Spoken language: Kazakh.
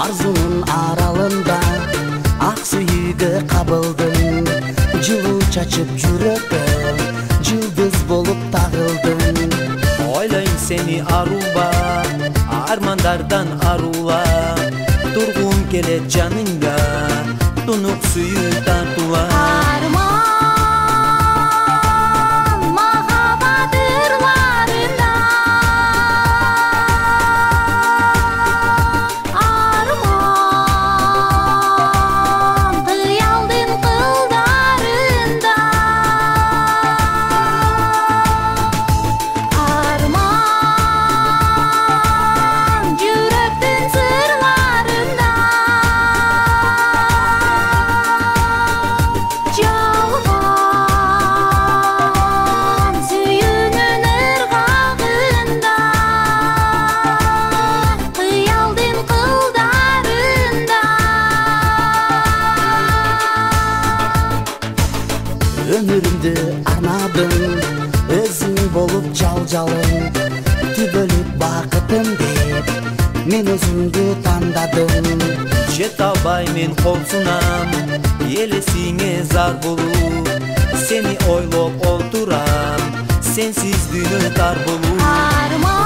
Arzunun aralında aksıyıgı kabıldın. Жылу çaçıp жүрөккө жылдыз болуп тагылдың. Ойлойм сени аруба, армандардан арула. Тургум келет жаныңда, тунук сүйүү тартула. Ömürümdü arnadın, özün bolup жалжалың. Түбөлүк бакытым деп, мен өзүмдү тандадым. Жет албай мен кол сунам, элесиңе зар болуп. Сени ойлоп отурам, сенсиз дүйнө тар болуп.